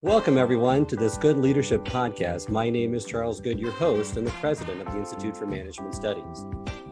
Welcome, everyone, to this Good Leadership Podcast. My name is Charles Good, your host and the president of the Institute for Management Studies.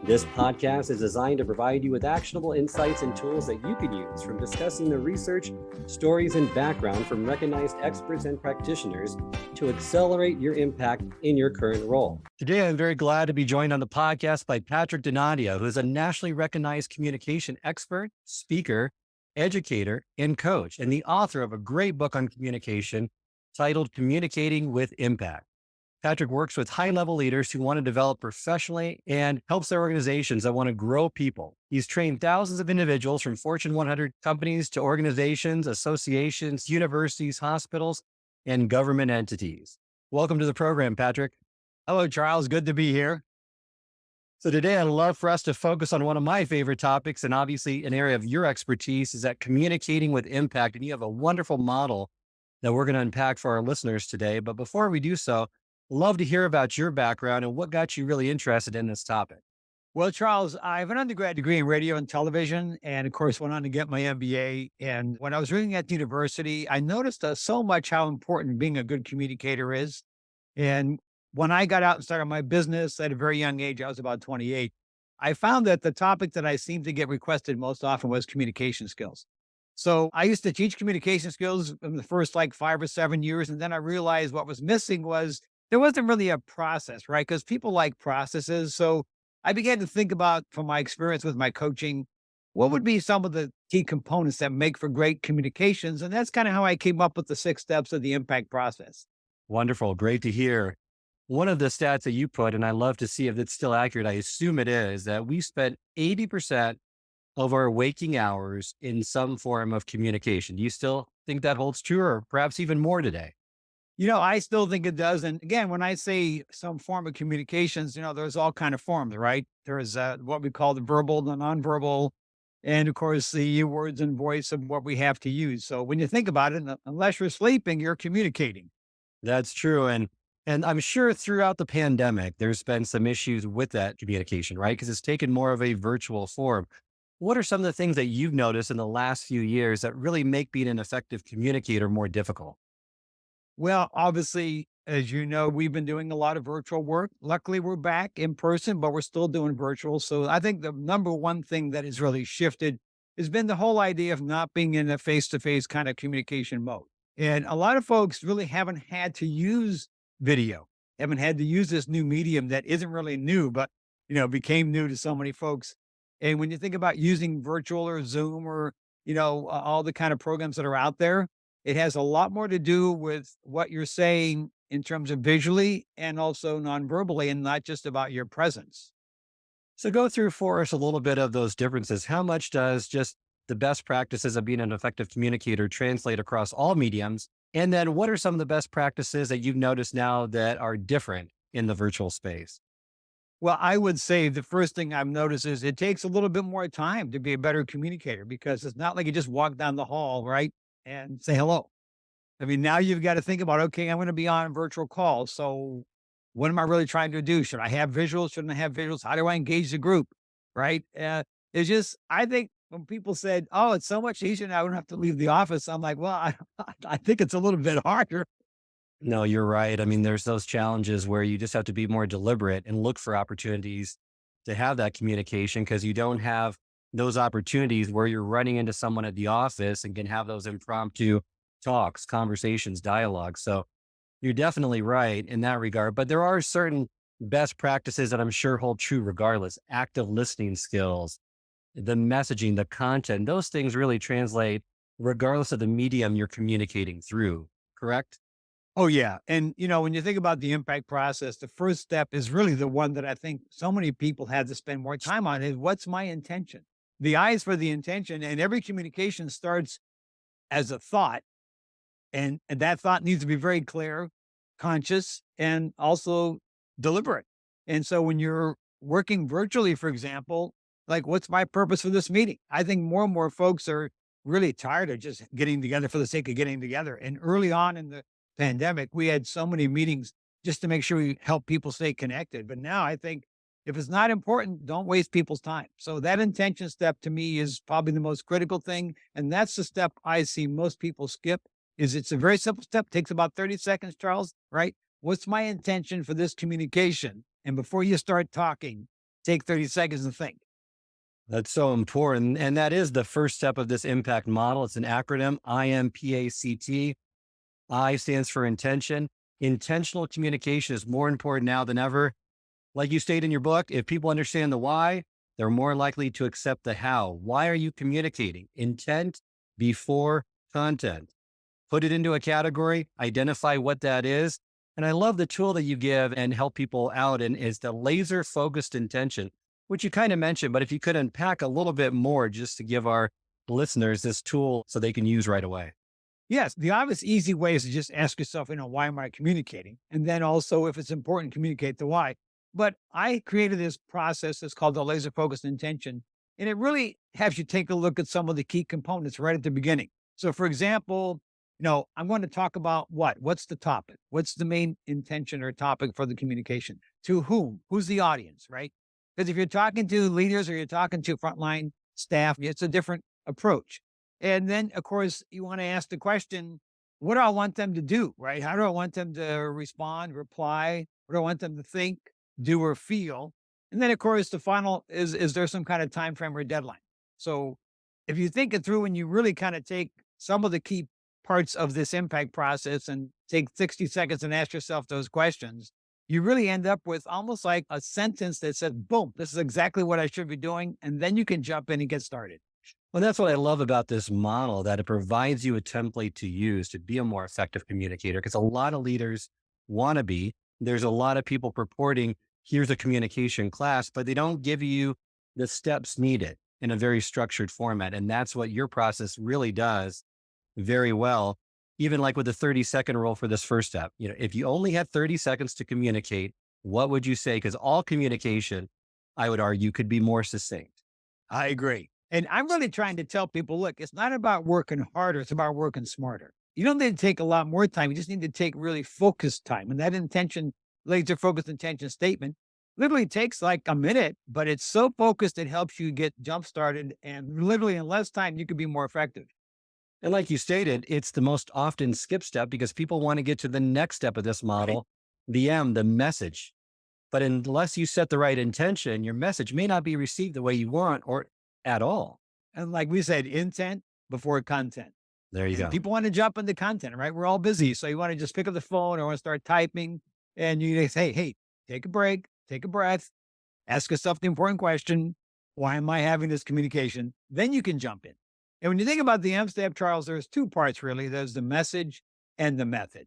This podcast is designed to provide you with actionable insights and tools that you can use from discussing the research, stories, and background from recognized experts and practitioners to accelerate your impact in your current role. Today, I'm very glad to be joined on the podcast by Patrick Donadio, who is a nationally recognized communication expert, speaker, educator, and coach, and the author of a great book on communication titled Communicating with Impact. Patrick works with high-level leaders who want to develop professionally and helps their organizations that want to grow people. He's trained thousands of individuals from Fortune 100 companies to organizations, associations, universities, hospitals, and government entities. Welcome to the program, Patrick. Hello, Charles. Good to be here. So today I'd love for us to focus on one of my favorite topics, and obviously an area of your expertise is that communicating with impact. And you have a wonderful model that we're going to unpack for our listeners today. But before we do so, love to hear about your background and what got you really interested in this topic. Well, Charles, I have an undergrad degree in radio and television, and of course went on to get my MBA. And when I was reading at university, I noticed so much how important being a good communicator is. And when I got out and started my business at a very young age, I was about 28, I found that the topic that I seemed to get requested most often was communication skills. So I used to teach communication skills in the first 5 or 7 years. And then I realized what was missing was there wasn't really a process, right? Because people like processes. So I began to think about, from my experience with my coaching, what would be some of the key components that make for great communications? And that's kind of how I came up with the 6 steps of the impact process. Wonderful. Great to hear. One of the stats that you put, and I love to see if it's still accurate, I assume it is, that we spend 80% of our waking hours in some form of communication. Do you still think that holds true, or perhaps even more today? I still think it does. And again, when I say some form of communications, there's all kind of forms, right? There's what we call the verbal, the nonverbal, and of course the words and voice of what we have to use. So when you think about it, unless you're sleeping, you're communicating. That's true. And I'm sure throughout the pandemic, there's been some issues with that communication, right? Because it's taken more of a virtual form. What are some of the things that you've noticed in the last few years that really make being an effective communicator more difficult? Well, obviously, as you know, we've been doing a lot of virtual work. Luckily, we're back in person, but we're still doing virtual. So I think the number one thing that has really shifted has been the whole idea of not being in a face-to-face kind of communication mode. And a lot of folks really haven't had to use video, haven't had to use this new medium that isn't really new, but, became new to so many folks. And when you think about using virtual or Zoom or, all the kind of programs that are out there, it has a lot more to do with what you're saying in terms of visually and also non-verbally, and not just about your presence. So go through for us a little bit of those differences. How much does just the best practices of being an effective communicator translate across all mediums? And then what are some of the best practices that you've noticed now that are different in the virtual space? Well, I would say the first thing I've noticed is it takes a little bit more time to be a better communicator, because it's not like you just walk down the hall, right, and say hello. I mean, now you've got to think about, okay, I'm going to be on a virtual call. So what am I really trying to do? Should I have visuals? Shouldn't I have visuals? How do I engage the group? Right. It's just, I think when people said, oh, it's so much easier now, I don't have to leave the office. I'm like, well, I think it's a little bit harder. No, you're right. I mean, there's those challenges where you just have to be more deliberate and look for opportunities to have that communication, because you don't have those opportunities where you're running into someone at the office and can have those impromptu talks, conversations, dialogues. So you're definitely right in that regard. But there are certain best practices that I'm sure hold true regardless. Active listening skills, the messaging, the content, those things really translate regardless of the medium you're communicating through, correct? Oh, yeah. And, when you think about the impact process, the first step is really the one that I think so many people had to spend more time on is, what's my intention? The I is for the intention, and every communication starts as a thought. And that thought needs to be very clear, conscious, and also deliberate. And so when you're working virtually, for example, what's my purpose for this meeting? I think more and more folks are really tired of just getting together for the sake of getting together. And early on in the pandemic, we had so many meetings just to make sure we help people stay connected. But now I think if it's not important, don't waste people's time. So that intention step to me is probably the most critical thing. And that's the step I see most people skip is it's a very simple step, takes about 30 seconds, Charles, right? What's my intention for this communication? And before you start talking, take 30 seconds and think. That's so important. And that is the first step of this impact model. It's an acronym, IMPACT. I stands for intention. Intentional communication is more important now than ever. Like you state in your book, if people understand the why, they're more likely to accept the how. Why are you communicating? Intent before content. Put it into a category, identify what that is. And I love the tool that you give and help people out and is the laser focused intention, which you kind of mentioned, but if you could unpack a little bit more just to give our listeners this tool so they can use right away. Yes, the obvious easy way is to just ask yourself, why am I communicating? And then also, if it's important, communicate the why. But I created this process that's called the laser focused intention. And it really has you take a look at some of the key components right at the beginning. So, for example, I'm going to talk about what? What's the topic? What's the main intention or topic for the communication? To whom? Who's the audience, right? Because if you're talking to leaders or you're talking to frontline staff, it's a different approach. And then, of course, you want to ask the question, what do I want them to do, right? How do I want them to respond, reply? What do I want them to think, do, or feel? And then, of course, the final is there some kind of time frame or deadline? So if you think it through and you really kind of take some of the key parts of this impact process and take 60 seconds and ask yourself those questions, you really end up with almost like a sentence that says, boom, this is exactly what I should be doing. And then you can jump in and get started. Well, that's what I love about this model, that it provides you a template to use to be a more effective communicator, because a lot of leaders want to be. There's a lot of people purporting, here's a communication class, but they don't give you the steps needed in a very structured format. And that's what your process really does very well. Even like with the 30-second rule for this first step, if you only had 30 seconds to communicate, what would you say? Because all communication, I would argue, could be more succinct. I agree. And I'm really trying to tell people, look, it's not about working harder. It's about working smarter. You don't need to take a lot more time. You just need to take really focused time. And that intention, laser focused intention statement literally takes like a minute, but it's so focused, it helps you get jump started. And literally in less time, you could be more effective. And like you stated, it's the most often skipped step because people want to get to the next step of this model, the M, the message. But unless you set the right intention, your message may not be received the way you want or at all. And like we said, intent before content. There you go. People want to jump into content, right? We're all busy. So you want to just pick up the phone or want to start typing and you say, hey, take a break, take a breath, ask yourself the important question. Why am I having this communication? Then you can jump in. And when you think about the M step, Charles, there's two parts really. There's the message and the method.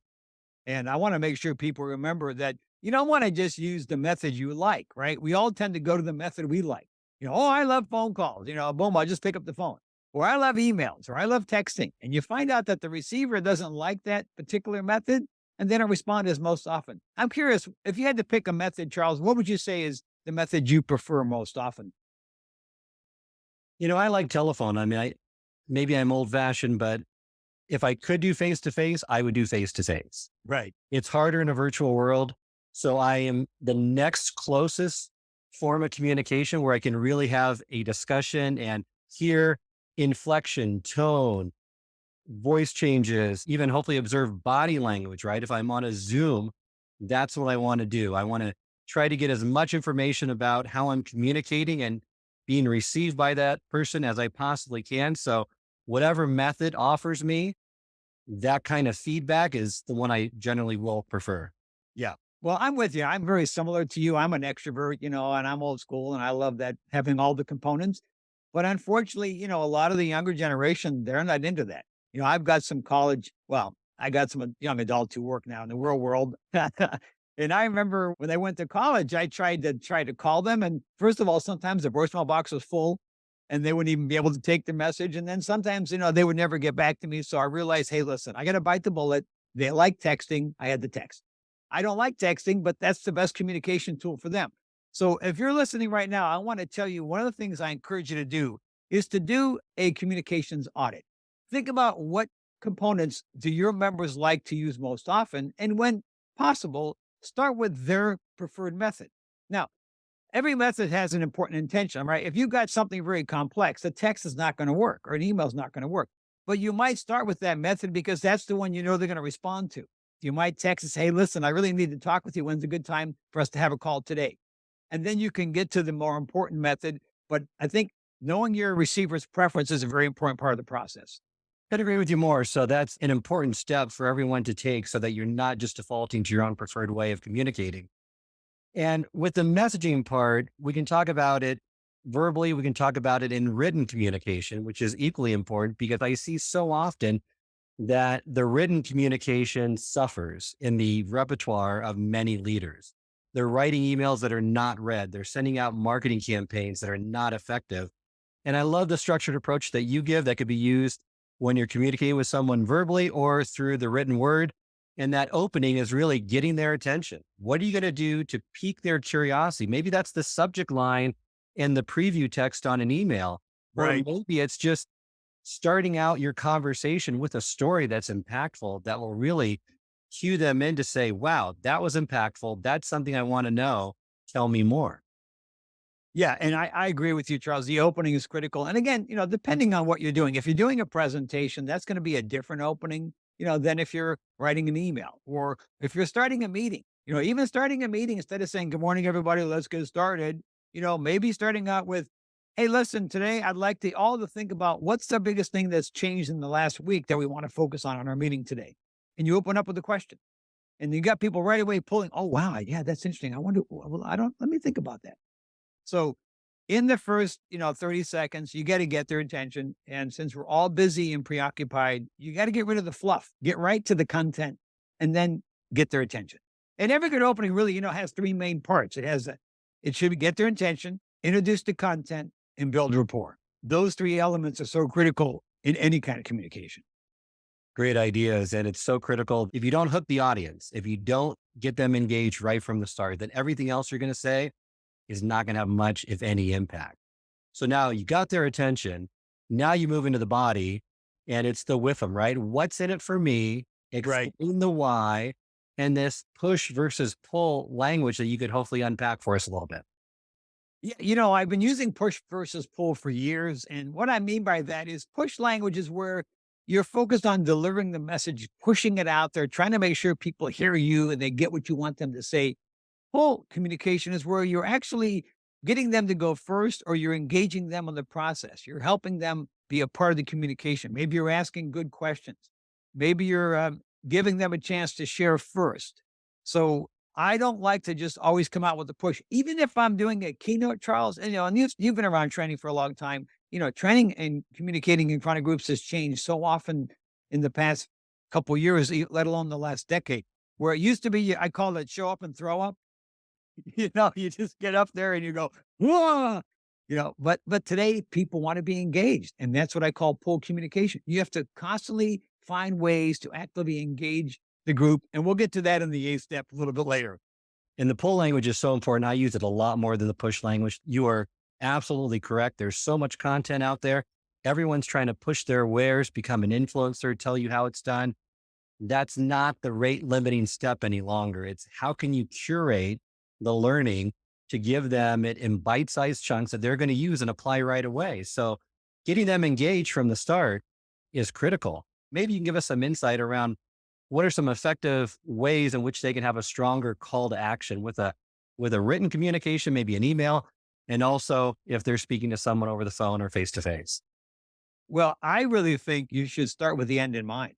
And I want to make sure people remember that you don't want to just use the method you like, right? We all tend to go to the method we like. I love phone calls, boom, I'll just pick up the phone. Or I love emails, or I love texting. And you find out that the receiver doesn't like that particular method, and they don't respond as most often. I'm curious, if you had to pick a method, Charles, what would you say is the method you prefer most often? I like telephone. I mean, maybe I'm old fashioned, but if I could do face to face, I would do face to face. Right. It's harder in a virtual world. So I am the next closest form of communication where I can really have a discussion and hear inflection, tone, voice changes, even hopefully observe body language, right? If I'm on a Zoom, that's what I want to do. I want to try to get as much information about how I'm communicating and being received by that person as I possibly can. So whatever method offers me that kind of feedback is the one I generally will prefer. Yeah. Well, I'm with you. I'm very similar to you. I'm an extrovert, and I'm old school and I love that having all the components. But unfortunately, a lot of the younger generation, they're not into that. I've got some I got some young adults who work now in the real world. And I remember when they went to college, I tried to call them. And first of all, sometimes the voicemail box was full and they wouldn't even be able to take the message. And then sometimes, they would never get back to me. So I realized, hey, listen, I got to bite the bullet. They like texting. I had to text. I don't like texting, but that's the best communication tool for them. So if you're listening right now, I want to tell you one of the things I encourage you to do is to do a communications audit. Think about what components do your members like to use most often, and when possible, start with their preferred method. Now, every method has an important intention, right? If you've got something very complex, a text is not going to work or an email is not going to work. but you might start with that method because that's the one you know they're going to respond to. You might text and say, hey, listen, I really need to talk with you. When's a good time for us to have a call today? And then you can get to the more important method. But I think knowing your receiver's preference is a very important part of the process. I'd agree with you more. So that's an important step for everyone to take so that you're not just defaulting to your own preferred way of communicating. And with the messaging part, we can talk about it verbally. We can talk about it in written communication, which is equally important because I see so often that the written communication suffers in the repertoire of many leaders. They're writing emails that are not read. They're sending out marketing campaigns that are not effective. And I love the structured approach that you give that could be used when you're communicating with someone verbally or through the written word. And that opening is really getting their attention. What are you going to do to pique their curiosity? Maybe that's the subject line in the preview text on an email. Right. Or maybe it's just starting out your conversation with a story that's impactful that will really cue them in to say, wow, that was impactful. That's something I want to know. Tell me more. Yeah, and I agree with you, Charles. The opening is critical. And again, depending on what you're doing, if you're doing a presentation, that's going to be a different opening, than if you're writing an email or if you're starting a meeting. Even starting a meeting, instead of saying, good morning, everybody, let's get started, maybe starting out with, hey, listen, today I'd like to all to think about what's the biggest thing that's changed in the last week that we want to focus on our meeting today. And you open up with a question. And you got people right away pulling, oh, wow, yeah, that's interesting. I wonder, well, let me think about that. So in the first, 30 seconds, you got to get their attention. And since we're all busy and preoccupied, you got to get rid of the fluff, get right to the content, and then get their attention. And every good opening really, has three main parts. It should get their attention, introduce the content, and build rapport. Those three elements are so critical in any kind of communication. Great ideas. And it's so critical. If you don't hook the audience, if you don't get them engaged right from the start, then everything else you're going to say is not going to have much, if any, impact. So now you got their attention. Now you move into the body and it's the with them, right? What's in it for me? Explain the why and this push versus pull language that you could hopefully unpack for us a little bit. Yeah, I've been using push versus pull for years. And what I mean by that is push language is where you're focused on delivering the message, pushing it out there, trying to make sure people hear you and they get what you want them to say. Pull communication is where you're actually getting them to go first or you're engaging them on the process. You're helping them be a part of the communication. Maybe you're asking good questions. Maybe you're giving them a chance to share first. So I don't like to just always come out with the push, even if I'm doing a keynote, Charles, and you've been around training for a long time. Training and communicating in front of groups has changed so often in the past couple of years, let alone the last decade, where it used to be, I call it show up and throw up. You just get up there and you go, whoa, but today people want to be engaged. And that's what I call pull communication. You have to constantly find ways to actively engage the group. And we'll get to that in the eighth step a little bit later. And the pull language is so important. I use it a lot more than the push language. You are absolutely correct. There's so much content out there. Everyone's trying to push their wares, become an influencer, tell you how it's done. That's not the rate limiting step any longer. It's how can you curate the learning to give them it in bite-sized chunks that they're going to use and apply right away. So getting them engaged from the start is critical. Maybe you can give us some insight around what are some effective ways in which they can have a stronger call to action with a written communication, maybe an email, and also if they're speaking to someone over the phone or face to face. Well, I really think you should start with the end in mind,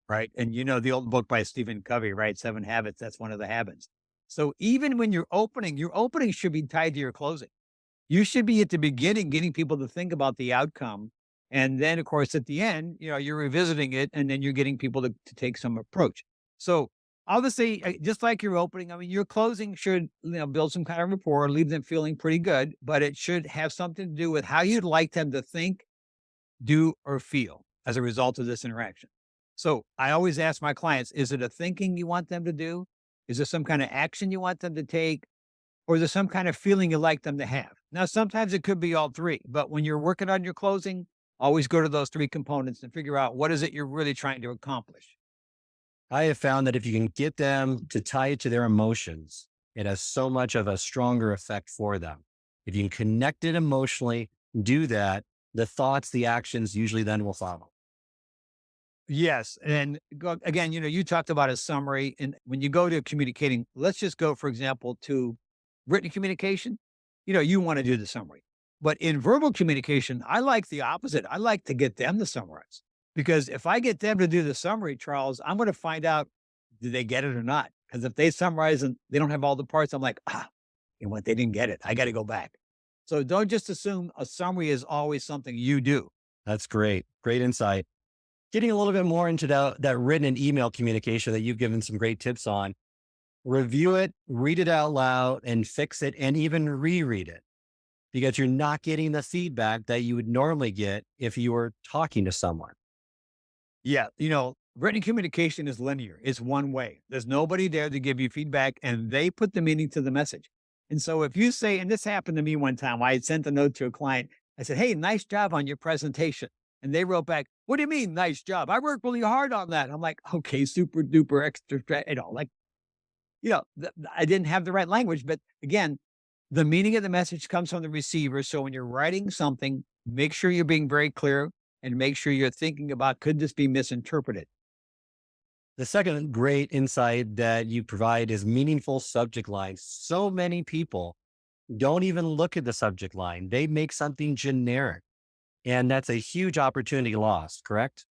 right? And the old book by Stephen Covey, right? 7 Habits, that's one of the habits. So even when your opening should be tied to your closing. You should be at the beginning, getting people to think about the outcome. And then of course, at the end, you're revisiting it and then you're getting people to take some approach. So obviously, just like your opening, I mean, your closing should, build some kind of rapport, leave them feeling pretty good, but it should have something to do with how you'd like them to think, do, or feel as a result of this interaction. So I always ask my clients, is it a thinking you want them to do? Is there some kind of action you want them to take? Or is there some kind of feeling you like them to have? Now, sometimes it could be all three, but when you're working on your closing, always go to those three components and figure out what is it you're really trying to accomplish. I have found that if you can get them to tie it to their emotions, it has so much of a stronger effect for them. If you can connect it emotionally, do that, the thoughts, the actions usually then will follow. Yes. And again, you talked about a summary. And when you go to communicating, let's just go, for example, to written communication. You want to do the summary. But in verbal communication, I like the opposite. I like to get them to summarize because if I get them to do the summary, Charles, I'm going to find out did they get it or not. Because if they summarize and they don't have all the parts, I'm like, what? They didn't get it. I got to go back. So don't just assume a summary is always something you do. That's great. Great insight. Getting a little bit more into that written and email communication that you've given some great tips on. Review it, read it out loud, and fix it, and even reread it because you're not getting the feedback that you would normally get if you were talking to someone. Yeah. Written communication is linear. It's one way. There's nobody there to give you feedback and they put the meaning to the message. And so if you say, and this happened to me one time, I had sent a note to a client. I said, "Hey, nice job on your presentation." And they wrote back, "What do you mean, nice job? I worked really hard on that." I'm like, okay, super duper extra, I didn't have the right language, but again, the meaning of the message comes from the receiver. So when you're writing something, make sure you're being very clear and make sure you're thinking about, could this be misinterpreted? The second great insight that you provide is meaningful subject lines. So many people don't even look at the subject line. They make something generic, and that's a huge opportunity lost, correct?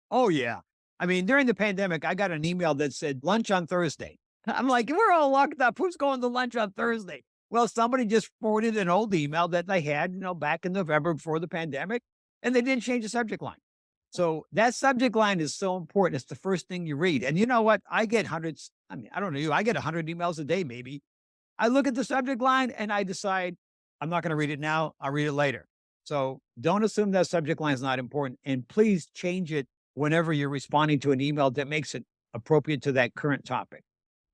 Oh, yeah. I mean, during the pandemic, I got an email that said lunch on Thursday. I'm like, we're all locked up. Who's going to lunch on Thursday? Well, somebody just forwarded an old email that they had, back in November before the pandemic, and they didn't change the subject line. So that subject line is so important. It's the first thing you read. And you know what? I get hundreds. I mean, I don't know you. I get 100 emails a day, maybe. I look at the subject line and I decide I'm not going to read it now. I'll read it later. So don't assume that subject line is not important. And please change it whenever you're responding to an email that makes it appropriate to that current topic.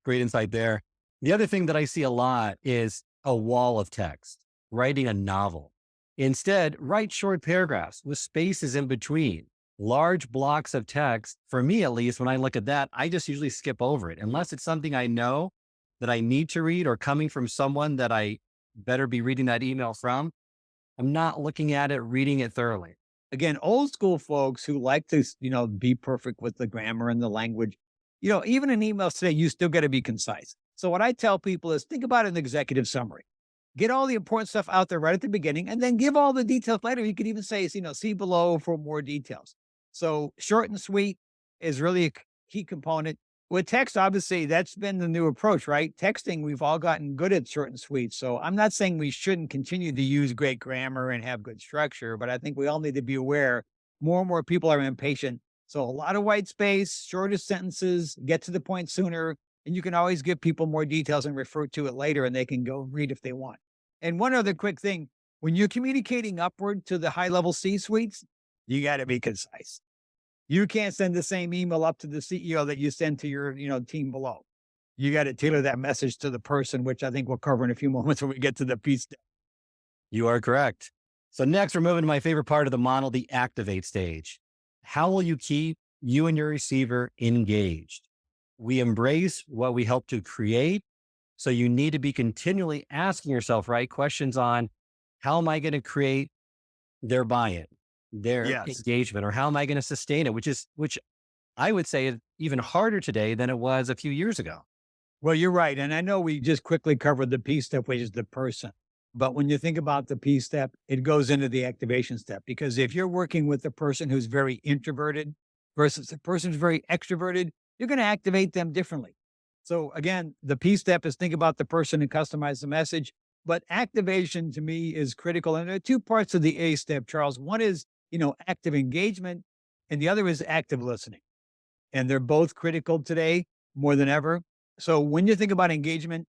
Great insight there. The other thing that I see a lot is a wall of text, writing a novel. Instead, write short paragraphs with spaces in between. Large blocks of text, for me at least, when I look at that, I just usually skip over it unless it's something I know that I need to read or coming from someone that I better be reading that email from. I'm not looking at it, reading it thoroughly. Again, old school folks who like to, be perfect with the grammar and the language, even in emails today, you still got to be concise. So what I tell people is think about an executive summary. Get all the important stuff out there right at the beginning and then give all the details later. You could even say, see below for more details. So short and sweet is really a key component. With text, obviously, that's been the new approach, right? Texting, we've all gotten good at short and sweet. So I'm not saying we shouldn't continue to use great grammar and have good structure, but I think we all need to be aware more and more people are impatient. So a lot of white space, shorter sentences, get to the point sooner, and you can always give people more details and refer to it later, and they can go read if they want. And one other quick thing, when you're communicating upward to the high level C suites, you got to be concise. You can't send the same email up to the CEO that you send to your, team below. You got to tailor that message to the person, which I think we'll cover in a few moments when we get to the piece. You are correct. So next, we're moving to my favorite part of the model, the activate stage. How will you keep you and your receiver engaged? We embrace what we help to create. So you need to be continually asking yourself, right, questions on how am I going to create their buy-in, their engagement, or how am I going to sustain it, which I would say is even harder today than it was a few years ago. Well, you're right. And I know we just quickly covered the P step, which is the person. But when you think about the P step, it goes into the activation step. Because if you're working with a person who's very introverted versus a person who's very extroverted, you're going to activate them differently. So again, the P step is think about the person and customize the message. But activation to me is critical. And there are two parts of the A step, Charles. One is, active engagement, and the other is active listening. And they're both critical today more than ever. So when you think about engagement,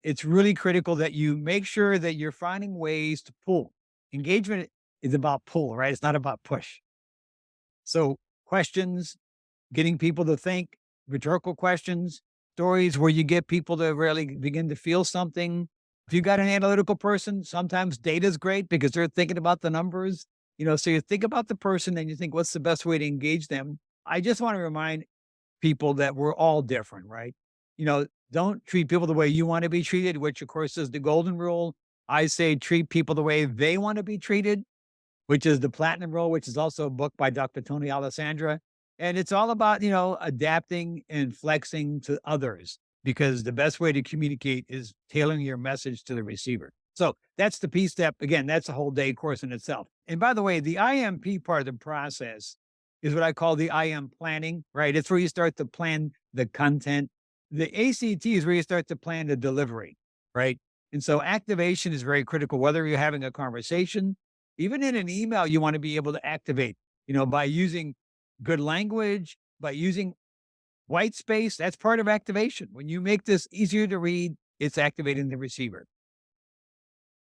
it's really critical that you make sure that you're finding ways to pull. Engagement is about pull, right? It's not about push. So questions, getting people to think, rhetorical questions, stories where you get people to really begin to feel something. If you got an analytical person, sometimes data is great because they're thinking about the numbers. So you think about the person and you think, what's the best way to engage them? I just want to remind people that we're all different, right? Don't treat people the way you want to be treated, which of course is the golden rule. I say treat people the way they want to be treated, which is the platinum rule, which is also a book by Dr. Tony Alessandra. And it's all about, adapting and flexing to others because the best way to communicate is tailoring your message to the receiver. So that's the P step. Again, that's a whole day course in itself. And by the way, the IMP part of the process is what I call the IM planning, right? It's where you start to plan the content. The ACT is where you start to plan the delivery, right? And so activation is very critical, whether you're having a conversation, even in an email, you want to be able to activate, by using good language, by using white space. That's part of activation. When you make this easier to read, it's activating the receiver.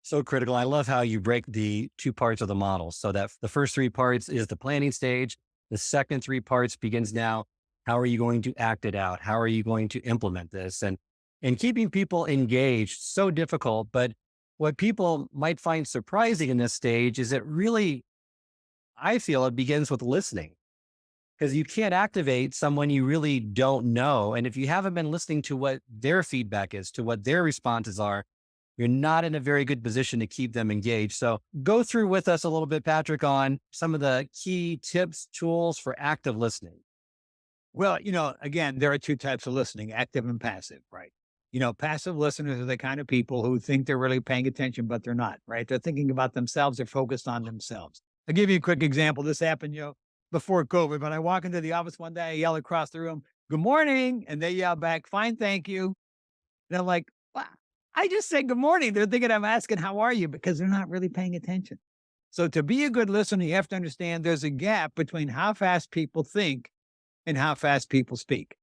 So critical. I love how you break the two parts of the model. So that the first three parts is the planning stage. The second three parts begins now. How are you going to act it out? How are you going to implement this? And keeping people engaged, so difficult. But what people might find surprising in this stage is it really, I feel it begins with listening, because you can't activate someone you really don't know. And if you haven't been listening to what their feedback is, to what their responses are, you're not in a very good position to keep them engaged. So go through with us a little bit, Patrick, on some of the key tips, tools for active listening. Well, again, there are two types of listening, active and passive, right? Passive listeners are the kind of people who think they're really paying attention, but they're not, right? They're thinking about themselves. They're focused on themselves. I'll give you a quick example. This happened, before COVID, but I walk into the office one day, I yell across the room, "Good morning." And they yell back, "Fine, thank you." And I'm like, "Wow, I just said good morning." They're thinking I'm asking, "How are you?" Because they're not really paying attention. So to be a good listener, you have to understand there's a gap between how fast people think and how fast people speak.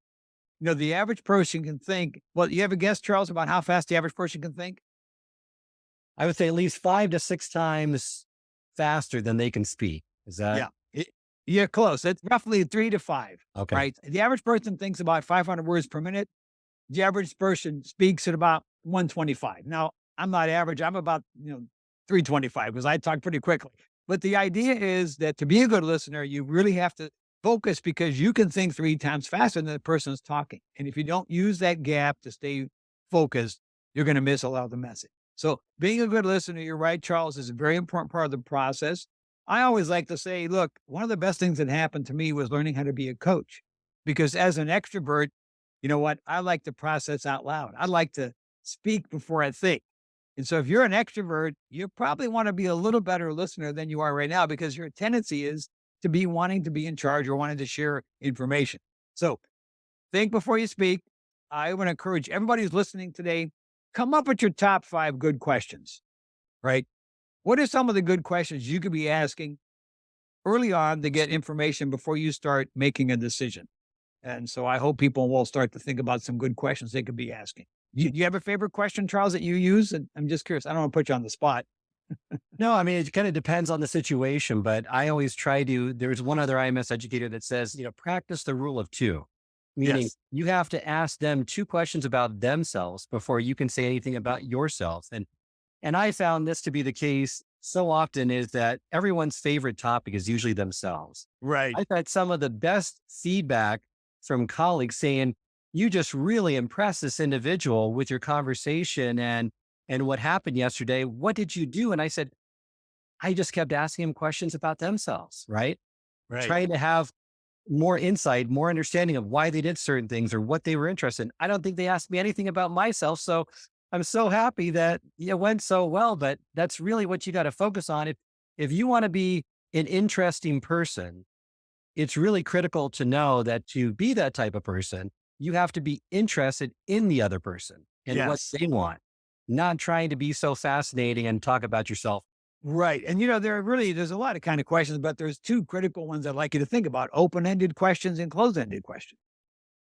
The average person can think. Well, you have a guess, Charles, about how fast the average person can think? I would say at least 5 to 6 times faster than they can speak. Is that Yeah. You're close. It's roughly 3 to 5, okay? right? The average person thinks about 500 words per minute. The average person speaks at about 125. Now, I'm not average. I'm about, 325 because I talk pretty quickly. But the idea is that to be a good listener, you really have to focus because you can think 3 times faster than the person's talking. And if you don't use that gap to stay focused, you're going to miss a lot of the message. So being a good listener, you're right, Charles, is a very important part of the process. I always like to say, look, one of the best things that happened to me was learning how to be a coach because as an extrovert, you know what? I like to process out loud. I like to speak before I think. And so if you're an extrovert, you probably want to be a little better listener than you are right now because your tendency is to be wanting to be in charge or wanting to share information. So think before you speak. I want to encourage everybody who's listening today, come up with your top 5 good questions, right? What are some of the good questions you could be asking early on to get information before you start making a decision? And so I hope people will start to think about some good questions they could be asking. Do you have a favorite question, Charles, that you use? And I'm just curious. I don't want to put you on the spot. No, I mean, it kind of depends on the situation, but I always try to. There's one other IMS educator that says, practice the rule of two, meaning Yes. you have to ask them 2 questions about themselves before you can say anything about yourself. And I found this to be the case so often is that everyone's favorite topic is usually themselves. Right. I've had some of the best feedback from colleagues saying, you just really impressed this individual with your conversation and what happened yesterday. What did you do? And I said, I just kept asking him questions about themselves, right? Right. Trying to have more insight, more understanding of why they did certain things or what they were interested in. I don't think they asked me anything about myself. So I'm so happy that it went so well, but that's really what you got to focus on. If you want to be an interesting person, it's really critical to know that to be that type of person, you have to be interested in the other person and what Yes. they want, not trying to be so fascinating and talk about yourself. Right. And there's a lot of kind of questions, but there's 2 critical ones I'd like you to think about: open-ended questions and closed-ended questions.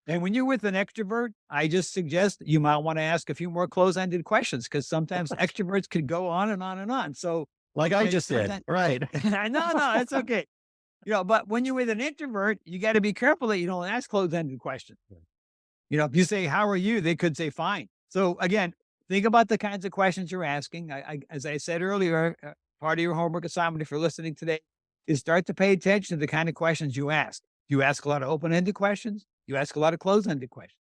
And when you're with an extrovert, I just suggest you might want to ask a few more closed-ended questions because sometimes extroverts could go on and on and on. So Like I and just did. sometimes, Right. no, it's okay. But when you're with an introvert, you got to be careful that you don't ask closed-ended questions. If you say, "How are you?" They could say, "Fine." So again, think about the kinds of questions you're asking. As I said earlier, part of your homework assignment, if you're listening today, is start to pay attention to the kind of questions you ask. You ask a lot of open-ended questions. You ask a lot of closed-ended questions.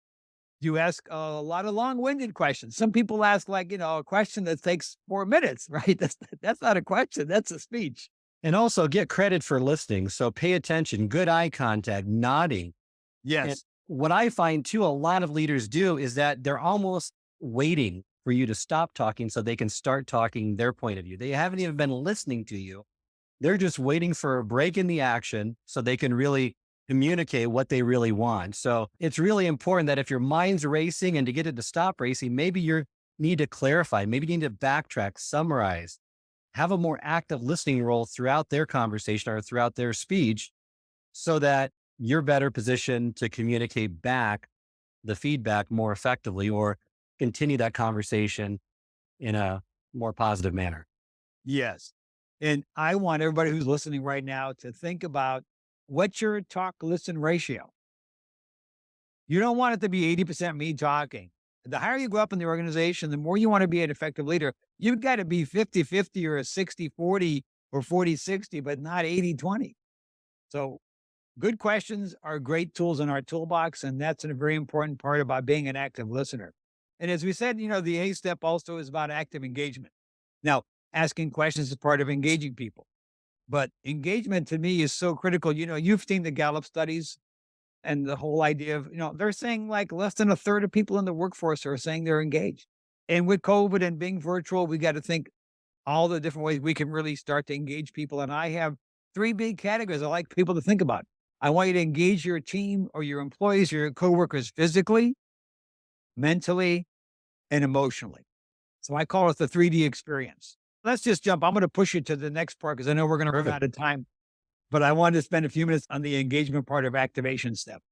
You ask a lot of long-winded questions. Some people ask a question that takes 4 minutes, right? That's not a question. That's a speech. And also get credit for listening. So pay attention, good eye contact, nodding. And Yes. what I find too, a lot of leaders do is that they're almost waiting for you to stop talking so they can start talking their point of view. They haven't even been listening to you. They're just waiting for a break in the action so they can really communicate what they really want. So it's really important that if your mind's racing and to get it to stop racing, maybe you need to clarify, maybe you need to backtrack, summarize, have a more active listening role throughout their conversation or throughout their speech so that you're better positioned to communicate back the feedback more effectively or continue that conversation in a more positive manner. Yes. And I want everybody who's listening right now to think about what's your talk listen ratio. You don't want it to be 80% me talking. The higher you go up in the organization, the more you want to be an effective leader. You've got to be 50-50 or a 60-40 or 40-60, but not 80-20. So good questions are great tools in our toolbox, and that's a very important part about being an active listener. And as we said, the A step also is about active engagement. Now, asking questions is part of engaging people, but engagement to me is so critical. You've seen the Gallup studies and the whole idea of, they're saying like less than a third of people in the workforce are saying they're engaged. And with COVID and being virtual, we got to think all the different ways we can really start to engage people. And I have three big categories I like people to think about. I want you to engage your team or your employees, your coworkers physically, mentally, and emotionally. So I call it the 3D experience. Let's just jump. I'm going to push you to the next part because I know we're going to run out of time, but I wanted to spend a few minutes on the engagement part of activation step.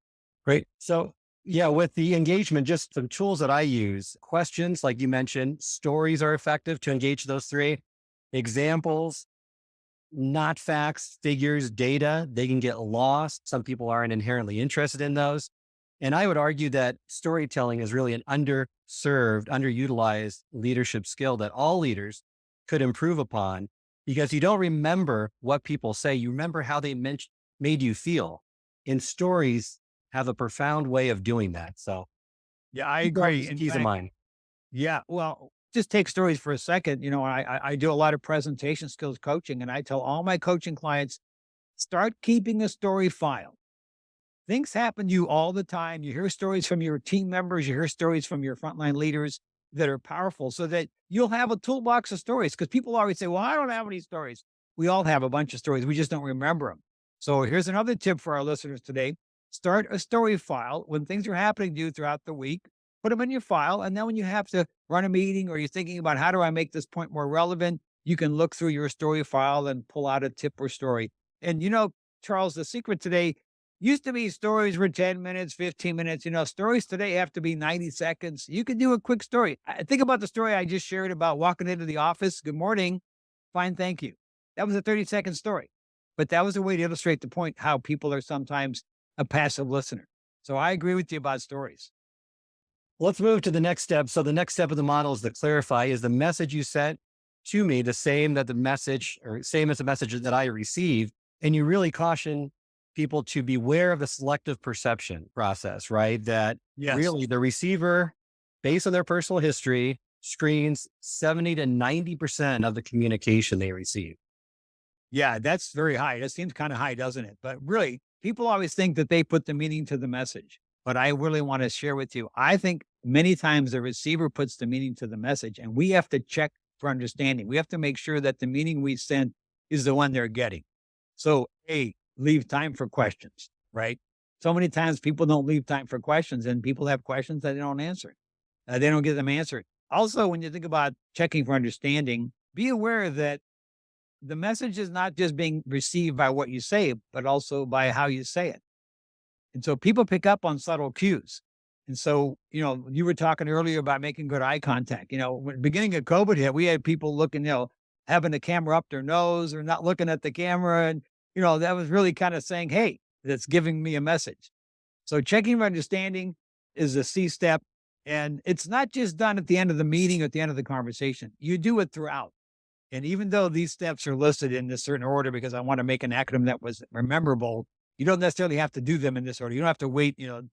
Great. So, yeah, with the engagement, just some tools that I use, questions, like you mentioned, stories are effective to engage those three. Examples, not facts, figures, data, they can get lost. Some people aren't inherently interested in those. And I would argue that storytelling is really an underserved, underutilized leadership skill that all leaders could improve upon because you don't remember what people say. You remember how they made you feel. And stories have a profound way of doing that. So Yeah, I keep all agree. these In keys in fact, mind. yeah, well, just take stories for a second. I do a lot of presentation skills coaching, and I tell all my coaching clients, start keeping a story file. Things happen to you all the time. You hear stories from your team members, you hear stories from your frontline leaders that are powerful so that you'll have a toolbox of stories. Because people always say, well, I don't have any stories. We all have a bunch of stories. We just don't remember them. So here's another tip for our listeners today. Start a story file when things are happening to you throughout the week. Put them in your file. And then when you have to run a meeting or you're thinking about how do I make this point more relevant, you can look through your story file and pull out a tip or story. And Charles, the secret today used to be stories were 10 minutes, 15 minutes. Stories today have to be 90 seconds. You can do a quick story. Think about the story I just shared about walking into the office. Good morning. Fine. Thank you. That was a 30-second story, but that was a way to illustrate the point how people are sometimes a passive listener. So I agree with you about stories. Let's move to the next step. So the next step of the model is to clarify, is the message you sent to me the same that the message or same as the message that I received? And you really caution people to beware of the selective perception process, right? That Yes. really the receiver, based on their personal history, screens 70 to 90% of the communication they receive. Yeah, that's very high. That seems kind of high, doesn't it? But really, people always think that they put the meaning to the message. But I really want to share with you, I think many times the receiver puts the meaning to the message, and we have to check for understanding. We have to make sure that the meaning we send is the one they're getting. So, A, leave time for questions, right? So many times people don't leave time for questions, and people have questions that they don't answer. They don't get them answered. Also, when you think about checking for understanding, be aware that the message is not just being received by what you say, but also by how you say it. And so people pick up on subtle cues. And so, you were talking earlier about making good eye contact. When the beginning of COVID hit, we had people looking, having the camera up their nose or not looking at the camera. And, that was really kind of saying, hey, that's giving me a message. So checking for understanding is a C step. And it's not just done at the end of the meeting or at the end of the conversation. You do it throughout. And even though these steps are listed in this certain order, because I want to make an acronym that was memorable, you don't necessarily have to do them in this order. You don't have to wait, to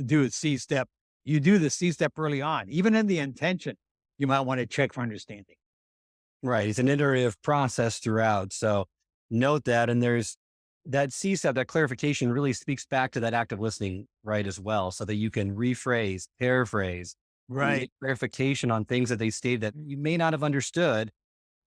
do a C step. You do the C step early on. Even in the intention, you might want to check for understanding. Right. It's an iterative process throughout. So note that. And there's that C step, that clarification really speaks back to that active listening, right, as well, so that you can rephrase, paraphrase, and get Right. clarification on things that they stated that you may not have understood.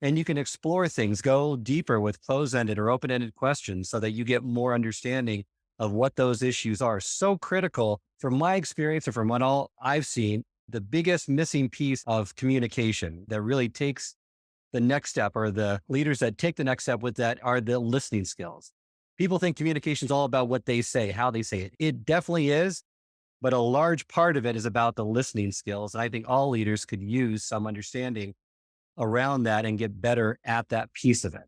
And you can explore things, go deeper with close-ended or open-ended questions so that you get more understanding of what those issues are. So critical from my experience and from what all I've seen, the biggest missing piece of communication that really takes the next step, or the leaders that take the next step with that, are the listening skills. People think communication is all about what they say, how they say it. It definitely is, but a large part of it is about the listening skills. And I think all leaders could use some understanding around that and get better at that piece of it.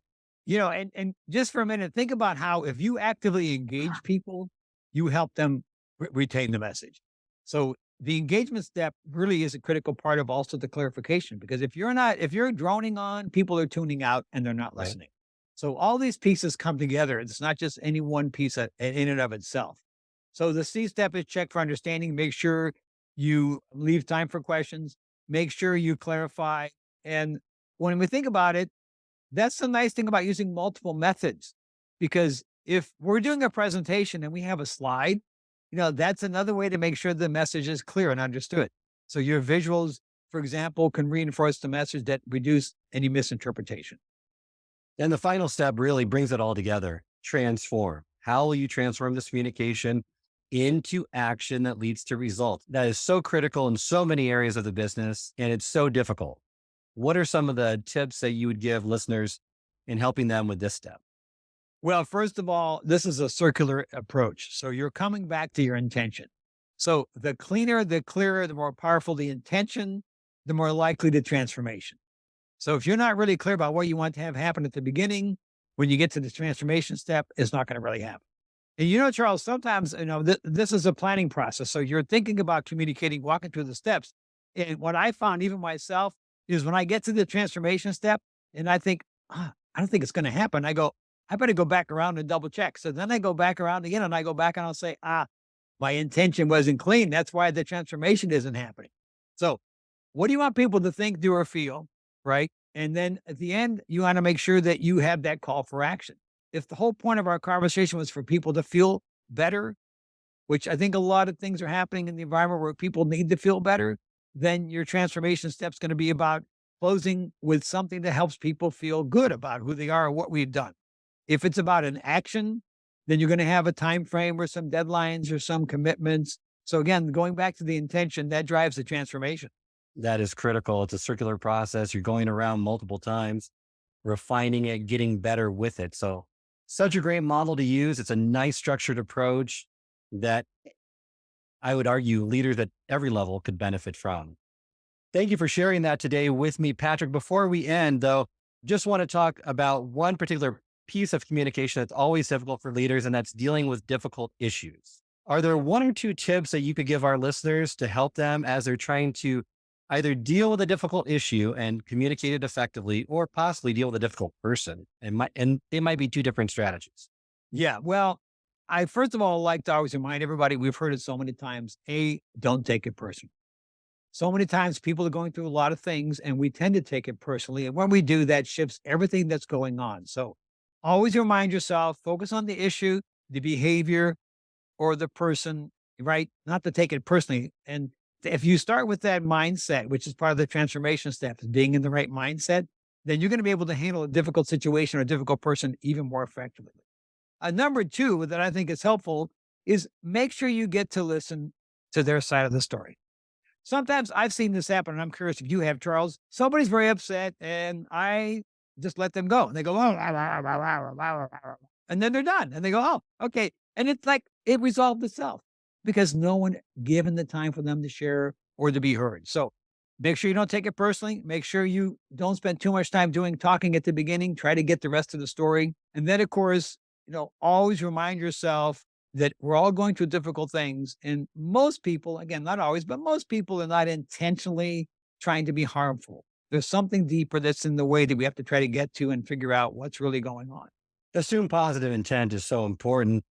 And just for a minute, think about how if you actively engage people, you help them retain the message. So the engagement step really is a critical part of also the clarification, because if you're droning on, people are tuning out and they're not Right. listening. So all these pieces come together. It's not just any one piece in and of itself. So the C step is check for understanding. Make sure you leave time for questions. Make sure you clarify. And when we think about it, that's the nice thing about using multiple methods, because if we're doing a presentation and we have a slide, that's another way to make sure the message is clear and understood. So your visuals, for example, can reinforce the message that reduce any misinterpretation. And the final step really brings it all together. Transform. How will you transform this communication into action that leads to results? That is so critical in so many areas of the business, and it's so difficult. What are some of the tips that you would give listeners in helping them with this step? Well, first of all, this is a circular approach. So you're coming back to your intention. So the cleaner, the clearer, the more powerful the intention, the more likely the transformation. So if you're not really clear about what you want to have happen at the beginning, when you get to the transformation step, it's not going to really happen. And Charles, sometimes, this is a planning process. So you're thinking about communicating, walking through the steps. And what I found, even myself, is when I get to the transformation step and I think, I don't think it's going to happen. I go, I better go back around and double check. So then I go back around again and I go back and I'll say, my intention wasn't clean. That's why the transformation isn't happening. So what do you want people to think, do, or feel? Right. And then at the end, you want to make sure that you have that call for action. If the whole point of our conversation was for people to feel better, which I think a lot of things are happening in the environment where people need to feel better, then your transformation step's going to be about closing with something that helps people feel good about who they are or what we've done. If it's about an action, then you're going to have a time frame or some deadlines or some commitments. So again, going back to the intention, that drives the transformation. That is critical. It's a circular process. You're going around multiple times, refining it, getting better with it. So, such a great model to use. It's a nice structured approach that I would argue leaders at every level could benefit from. Thank you for sharing that today with me, Patrick. Before we end, though, just want to talk about one particular piece of communication that's always difficult for leaders, and that's dealing with difficult issues. Are there one or two tips that you could give our listeners to help them as they're trying to either deal with a difficult issue and communicate it effectively, or possibly deal with a difficult person? And they might be two different strategies. Yeah. Well, I first of all like to always remind everybody, we've heard it so many times. Don't take it personally. So many times people are going through a lot of things and we tend to take it personally. And when we do, that shifts everything that's going on. So always remind yourself, focus on the issue, the behavior, or the person, right? Not to take it personally. And if you start with that mindset, which is part of the transformation step, is being in the right mindset, then you're going to be able to handle a difficult situation or a difficult person even more effectively. Number two that I think is helpful is make sure you get to listen to their side of the story. Sometimes I've seen this happen, and I'm curious if you have, Charles. Somebody's very upset, and I just let them go. And they go, oh, and then they're done. And they go, oh, okay. And it's like it resolved itself because no one given the time for them to share or to be heard. So make sure you don't take it personally. Make sure you don't spend too much time doing talking at the beginning. Try to get the rest of the story. And then, of course, always remind yourself that we're all going through difficult things. And most people, again, not always, but most people are not intentionally trying to be harmful. There's something deeper that's in the way that we have to try to get to and figure out what's really going on. Assume positive intent is so important.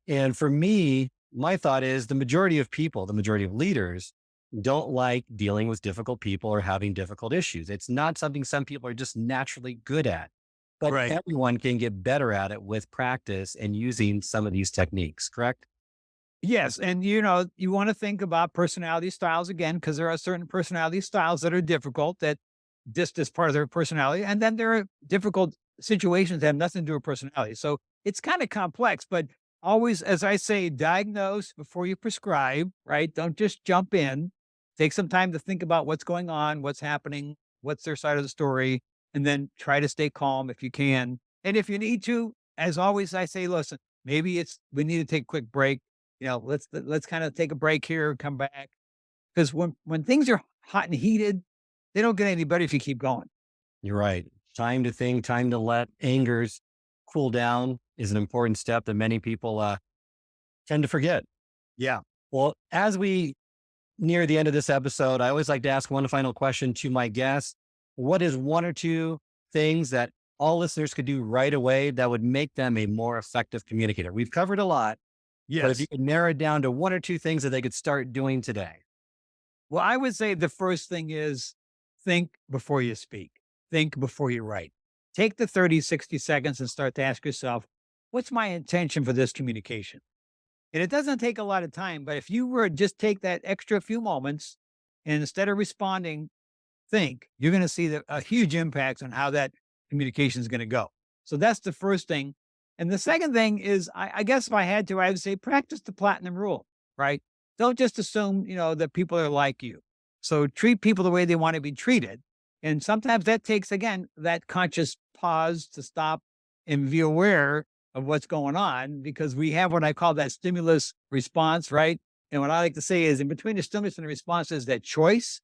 And for me, my thought is the majority of people, the majority of leaders don't like dealing with difficult people or having difficult issues. It's not something some people are just naturally good at. but Right. everyone can get better at it with practice and using some of these techniques, correct? Yes. And, you want to think about personality styles again, because there are certain personality styles that are difficult that just as part of their personality. And then there are difficult situations that have nothing to do with personality. So it's kind of complex, but always, as I say, diagnose before you prescribe, right? Don't just jump in. Take some time to think about what's going on, what's happening, what's their side of the story, and then try to stay calm if you can. And if you need to, as always, I say, listen, maybe we need to take a quick break. Let's kind of take a break here and come back. Because when things are hot and heated, they don't get any better if you keep going. You're right. Time to think, time to let angers cool down is an important step that many people tend to forget. Yeah. Well, as we near the end of this episode, I always like to ask one final question to my guests. What is one or two things that all listeners could do right away that would make them a more effective communicator? We've covered a lot, but if Yes. you could narrow it down to one or two things that they could start doing today. Well, I would say the first thing is think before you speak, think before you write. Take the 30, 60 seconds and start to ask yourself, what's my intention for this communication? And it doesn't take a lot of time, but if you were to just take that extra few moments and instead of responding, think, you're going to see a huge impact on how that communication is going to go. So that's the first thing. And the second thing is, I guess if I had to, I would say practice the platinum rule, right? Don't just assume, that people are like you. So treat people the way they want to be treated. And sometimes that takes, again, that conscious pause to stop and be aware of what's going on, because we have what I call that stimulus response, right? And what I like to say is in between the stimulus and the response is that choice.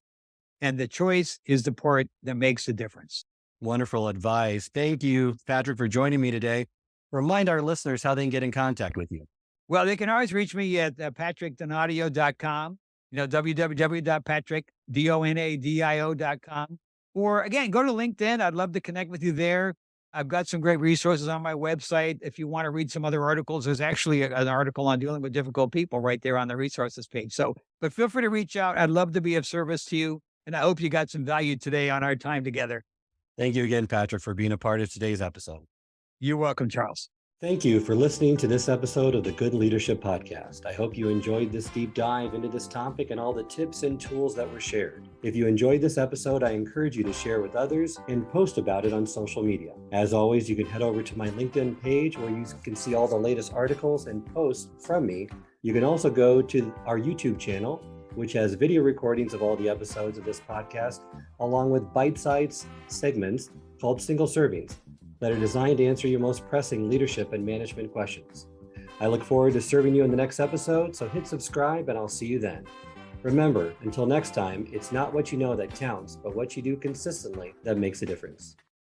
And the choice is the part that makes the difference. Wonderful advice. Thank you, Patrick, for joining me today. Remind our listeners how they can get in contact with you. Well, they can always reach me at patrickdonadio.com, www.patrickdonadio.com. Or again, go to LinkedIn. I'd love to connect with you there. I've got some great resources on my website. If you want to read some other articles, there's actually an article on dealing with difficult people right there on the resources page. So, but feel free to reach out. I'd love to be of service to you. And I hope you got some value today on our time together. Thank you again, Patrick, for being a part of today's episode. You're welcome, Charles. Thank you for listening to this episode of the Good Leadership Podcast. I hope you enjoyed this deep dive into this topic and all the tips and tools that were shared. If you enjoyed this episode, I encourage you to share with others and post about it on social media. As always, you can head over to my LinkedIn page where you can see all the latest articles and posts from me. You can also go to our YouTube channel, which has video recordings of all the episodes of this podcast, along with bite-sized segments called single servings that are designed to answer your most pressing leadership and management questions. I look forward to serving you in the next episode, so hit subscribe and I'll see you then. Remember, until next time, it's not what you know that counts, but what you do consistently that makes a difference.